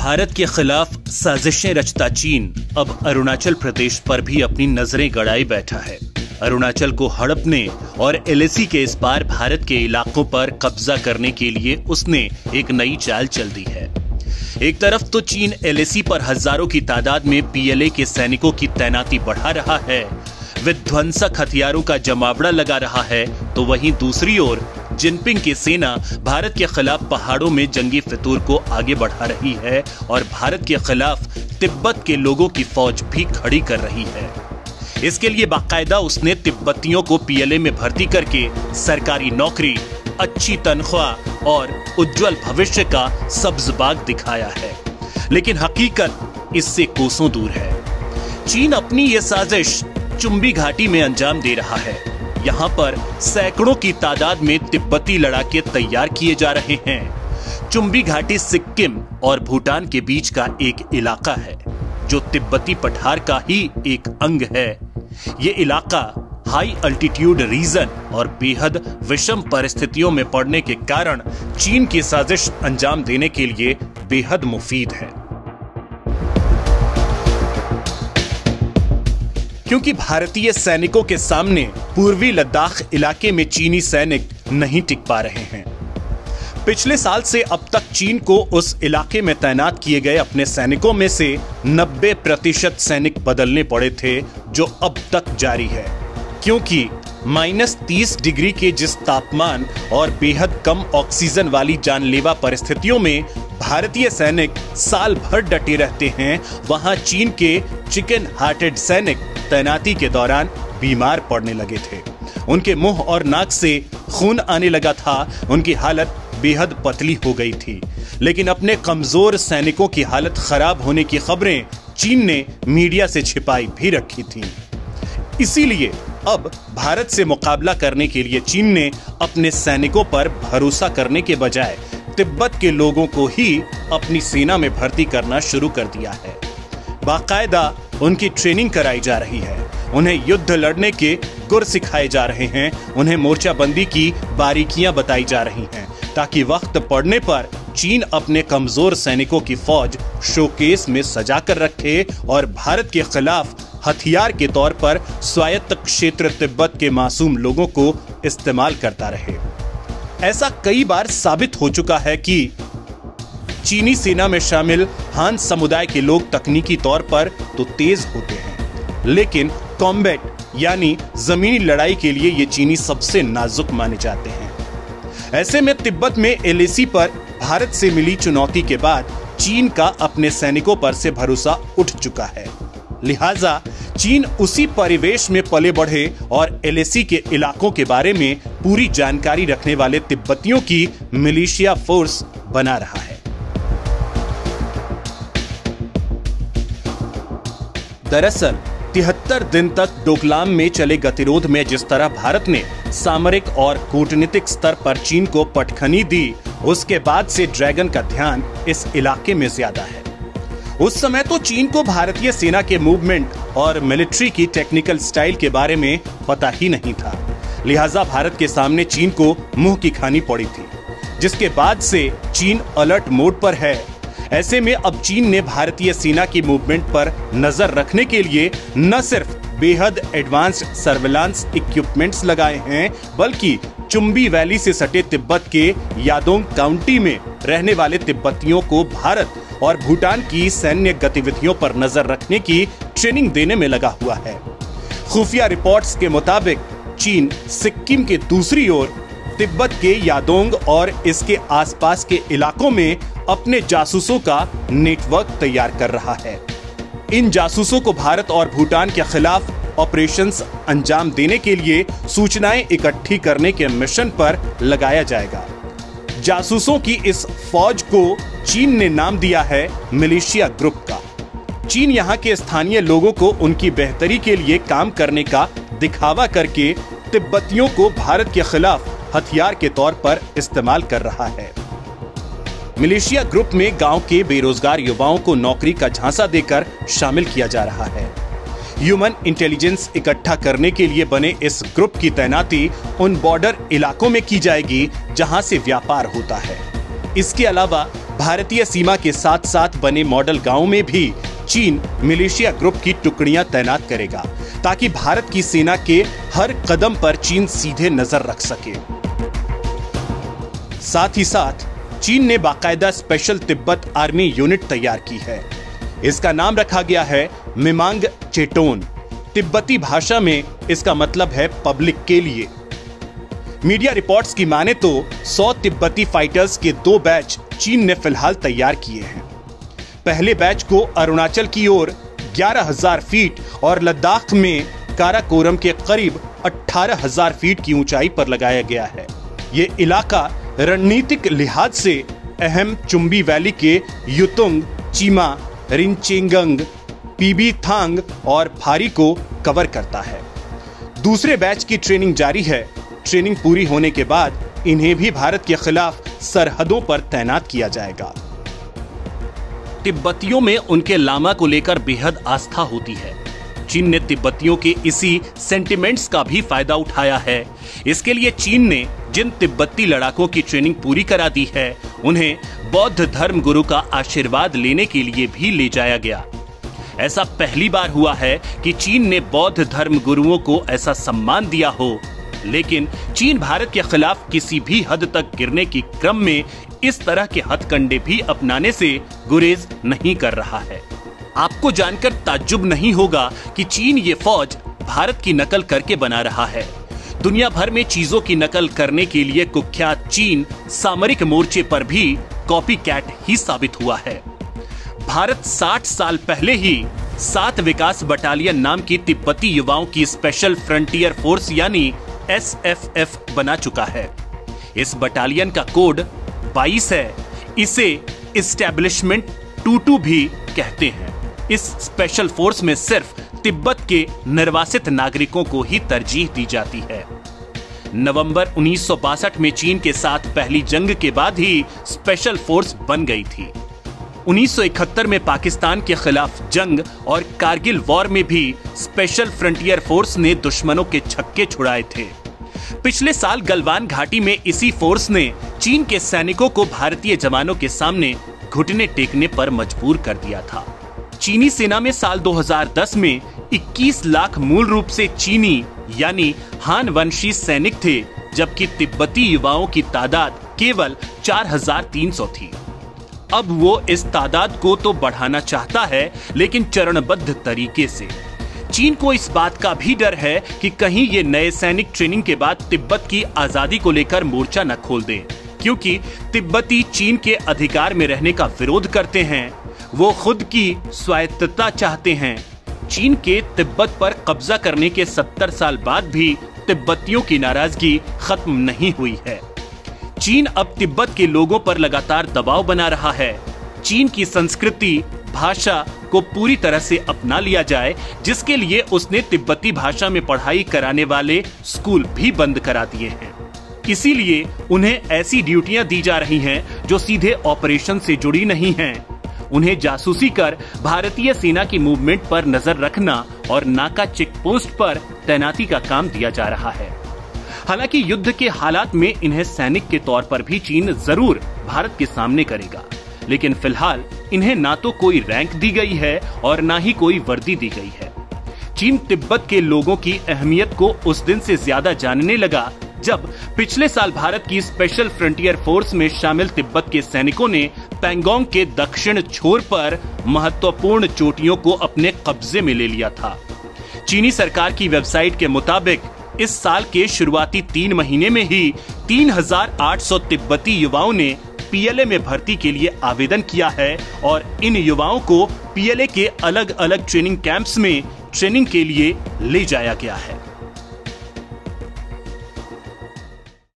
भारत के खिलाफ साजिशें रचता चीन अब अरुणाचल प्रदेश पर भी अपनी नजरें गड़ाए बैठा है। अरुणाचल को हड़पने और एलएसी के इस पार भारत के इलाकों पर कब्जा करने के लिए उसने एक नई चाल चल दी है। एक तरफ तो चीन एलएसी पर हजारों की तादाद में पीएलए के सैनिकों की तैनाती बढ़ा रहा है, विध्वंसक हथियारों का जमावड़ा लगा रहा है, तो वहीं दूसरी ओर जिनपिंग की सेना भारत के खिलाफ पहाड़ों में जंगी फितूर को आगे बढ़ा रही है और भारत के खिलाफ तिब्बत के लोगों की फौज भी खड़ी कर रही है। इसके लिए बाकायदा उसने तिब्बतियों को पीएलए में भर्ती करके सरकारी नौकरी, अच्छी तनख्वाह और उज्जवल भविष्य का सब्ज बाग दिखाया है, लेकिन हकीकत इससे कोसों दूर है। चीन अपनी ये साजिश चुम्बी घाटी में अंजाम दे रहा है। यहाँ पर सैकड़ों की तादाद में तिब्बती लड़ाके तैयार किए जा रहे हैं। चुम्बी घाटी सिक्किम और भूटान के बीच का एक इलाका है जो तिब्बती पठार का ही एक अंग है। ये इलाका हाई अल्टीट्यूड रीजन और बेहद विषम परिस्थितियों में पड़ने के कारण चीन की साजिश अंजाम देने के लिए बेहद मुफीद है, क्योंकि भारतीय सैनिकों के सामने पूर्वी लद्दाख इलाके में चीनी सैनिक नहीं टिक पा रहे हैं। पिछले साल से अब तक चीन को उस इलाके में तैनात किए गए अपने सैनिकों में से 90% सैनिक बदलने पड़े थे, जो अब तक जारी है, क्योंकि -30 डिग्री के जिस तापमान और बेहद कम ऑक्सीजन वाली जानलेवा परिस्थितियों में भारतीय सैनिक साल भर डटे रहते हैं, वहां चीन के चिकन हार्टेड सैनिक तैनाती के दौरान बीमार पड़ने लगे थे। उनके मुंह और नाक से खून आने लगा था, उनकी हालत बेहद पतली हो गई थी। लेकिन अपने कमजोर सैनिकों की हालत खराब होने की खबरें चीन ने मीडिया से छिपाई भी रखी थी। इसीलिए अब भारत से मुकाबला करने के लिए चीन ने अपने सैनिकों पर भरोसा करने के बजाय तिब्बत के लोगों को ही अपनी सेना में भर्ती करना शुरू कर दिया है। बाकायदा उनकी ट्रेनिंग कराई जा रही है, उन्हें युद्ध लड़ने के गुर सिखाए जा रहे हैं, उन्हें मोर्चाबंदी की बारीकियां बताई जा रही हैं, ताकि वक्त पड़ने पर चीन अपने कमजोर सैनिकों की फौज शोकेस में सजा कर रखे और भारत के खिलाफ हथियार के तौर पर स्वायत्त क्षेत्र तिब्बत के मासूम लोगों को इस्तेमाल करता रहे। ऐसा कई बार साबित हो चुका है कि चीनी सेना में शामिल हान समुदाय के लोग तकनीकी तौर पर तो तेज होते हैं, लेकिन कॉम्बैट यानी जमीनी लड़ाई के लिए ये चीनी सबसे नाजुक माने जाते हैं। ऐसे में तिब्बत में एलएसी पर भारत से मिली चुनौती के बाद चीन का अपने सैनिकों पर से भरोसा उठ चुका है। लिहाजा चीन उसी परिवेश में पले बढ़े और एलएसी के इलाकों के बारे में पूरी जानकारी रखने वाले तिब्बतियों की मिलिशिया फोर्स बना रहा है। दरअसल 73 दिन तक डोकलाम में चले गतिरोध में जिस तरह भारत ने सामरिक और कूटनीतिक स्तर पर चीन को पटखनी दी, उसके बाद से ड्रैगन का ध्यान इस इलाके में ज्यादा है। उस समय तो चीन को भारतीय सेना के मूवमेंट और मिलिट्री की टेक्निकल स्टाइल के बारे में पता ही नहीं था, लिहाजा भारत के सामने चीन को मुंह की खानी पड़ी थी, जिसके बाद से चीन अलर्ट मोड पर है। ऐसे में अब चीन ने भारतीय सेना की मूवमेंट पर नजर रखने के लिए न सिर्फ बेहद एडवांस्ड सर्विलांस इक्विपमेंट्स लगाए हैं, बल्कि चुम्बी वैली से सटे तिब्बत के यादोंग काउंटी में रहने वाले तिब्बतियों को भारत और भूटान की सैन्य गतिविधियों पर नजर रखने की ट्रेनिंग देने में लगा हुआ है। खुफिया रिपोर्ट्स के मुताबिक चीन सिक्किम के दूसरी ओर तिब्बत के यादोंग और इसके आसपास के इलाकों में अपने जासूसों का नेटवर्क तैयार कर रहा है। इन जासूसों को भारत और भूटान के खिलाफ ऑपरेशंस अंजाम देने के लिए सूचनाएं इकट्ठी करने के मिशन पर लगाया जाएगा। जासूसों की इस फौज को चीन ने नाम दिया है मिलिशिया ग्रुप का। चीन यहाँ के स्थानीय लोगों को उनकी बेहतरी के लिए काम करने का दिखावा करके तिब्बतियों को भारत के खिलाफ हथियार के तौर पर इस्तेमाल कर रहा है। मिलिशिया ग्रुप में गांव के बेरोजगार युवाओं को नौकरी का झांसा देकर शामिल किया जा रहा है। ह्यूमन इंटेलिजेंस इकट्ठा करने के लिए बने इस ग्रुप की तैनाती उन बॉर्डर इलाकों में की जाएगी जहां से व्यापार होता है। इसके अलावा भारतीय सीमा के साथ साथ बने मॉडल गांवों में भी चीन मिलिशिया ग्रुप की टुकड़ियां तैनात करेगा, ताकि भारत की सेना के हर कदम पर चीन सीधे नजर रख सके। साथ ही साथ चीन ने बाकायदा स्पेशल तिब्बत आर्मी यूनिट तैयार की है। इसका नाम रखा गया है मिमांग चेटोन। तिब्बती भाषा में इसका मतलब है पब्लिक के लिए। मीडिया रिपोर्ट्स की माने तो 100 तिब्बती फाइटर्स के 2 बैच चीन ने फिलहाल तैयार किए हैं। पहले बैच को अरुणाचल की ओर 11,000 फीट और लद्दाख में काराकोरम के करीब 18,000 फीट की ऊंचाई पर लगाया गया है। ये इलाका रणनीतिक लिहाज से अहम चुंबी वैली के युतुंग, चीमा, रिंचेंगंग, पीबी थांग और फारी को कवर करता है। दूसरे बैच की ट्रेनिंग जारी है। ट्रेनिंग पूरी होने के बाद इन्हें भी भारत के खिलाफ सरहदों पर तैनात किया जाएगा। तिब्बतियों में उनके लामा को लेकर बेहद आस्था होती है। चीन ने तिब्बतियों के इसी सेंटिमेंट्स का भी फायदा उठाया है। इसके लिए चीन ने जिन तिब्बती लड़ाकों की ट्रेनिंग पूरी करा दी है, उन्हें बौद्ध धर्म गुरु का आशीर्वाद लेने के लिए भी ले जाया गया। ऐसा पहली बार हुआ है कि चीन ने बौद्ध धर्म गुरुओं को ऐसा सम्मान दिया हो, लेकिन चीन भारत के खिलाफ किसी भी हद तक गिरने की क्रम में इस तरह के हथकंडे भी अपनाने से गुरेज नहीं कर रहा है। आपको जानकर ताज्जुब नहीं होगा कि चीन ये फौज भारत की नकल करके बना रहा है। दुनिया भर में चीजों की नकल करने के लिए कुख्यात चीन सामरिक मोर्चे पर भी कॉपी कैट ही साबित हुआ है। भारत 60 साल पहले ही 7 विकास बटालियन नाम की तिब्बती युवाओं की स्पेशल फ्रंटियर फोर्स यानी SFF बना चुका है। इस बटालियन का कोड 22 है। इसे इस्टेब्लिशमेंट 22 भी कहते हैं। इस स्पेशल फोर्स में सिर्फ तिब्बत के निर्वासित नागरिकों को ही तरजीह दी जाती है। नवंबर 1962 में चीन के साथ पहली जंग के बाद ही स्पेशल फोर्स बन गई थी। 1971 में पाकिस्तान के खिलाफ जंग और कारगिल वॉर में भी स्पेशल फ्रंटियर फोर्स ने दुश्मनों के छक्के छुड़ाए थे। पिछले साल गलवान घाटी में इसी फोर्स ने चीन के सैनिकों को भारतीय जवानों के सामने घुटने टेकने पर मजबूर कर दिया था। चीनी सेना में साल 2010 में 21 लाख मूल रूप से चीनी यानी हान वंशी सैनिक थे, जबकि तिब्बती युवाओं की तादाद केवल 4,300 थी। अब वो इस तादाद को तो बढ़ाना चाहता है, लेकिन चरणबद्ध तरीके से। चीन को इस बात का भी डर है कि कहीं ये नए सैनिक ट्रेनिंग के बाद तिब्बत की आजादी को लेकर मोर्चा न खोल दें, क्योंकि तिब्बती चीन के अधिकार में रहने का विरोध करते हैं। वो खुद की स्वायत्तता चाहते हैं। चीन के तिब्बत पर कब्जा करने के 70 साल बाद भी तिब्बतियों की नाराजगी खत्म नहीं हुई है। चीन अब तिब्बत के लोगों पर लगातार दबाव बना रहा है। चीन की संस्कृति, भाषा को पूरी तरह से अपना लिया जाए, जिसके लिए उसने तिब्बती भाषा में पढ़ाई कराने वाले स्कूल भी बंद करा दिए हैं। इसीलिए उन्हें ऐसी ड्यूटियां दी जा रही हैं जो सीधे ऑपरेशन से जुड़ी नहीं हैं। उन्हें जासूसी कर भारतीय सेना की मूवमेंट पर नजर रखना और नाका चेक पोस्ट पर तैनाती का काम दिया जा रहा है। हालांकि युद्ध के हालात में इन्हें सैनिक के तौर पर भी चीन जरूर भारत के सामने करेगा, लेकिन फिलहाल इन्हें ना तो कोई रैंक दी गई है और ना ही कोई वर्दी दी गई है। चीन तिब्बत के लोगों की अहमियत को उस दिन से ज्यादा जानने लगा जब पिछले साल भारत की स्पेशल फ्रंटियर फोर्स में शामिल तिब्बत के सैनिकों ने पैंगोंग के दक्षिण छोर पर महत्वपूर्ण चोटियों को अपने कब्जे में ले लिया था। चीनी सरकार की वेबसाइट के मुताबिक इस साल के शुरुआती 3 महीने में ही 3,800 तिब्बती युवाओं ने पीएलए में भर्ती के लिए आवेदन किया है और इन युवाओं को पीएलए के अलग अलग ट्रेनिंग कैंप्स में ट्रेनिंग के लिए ले जाया गया है।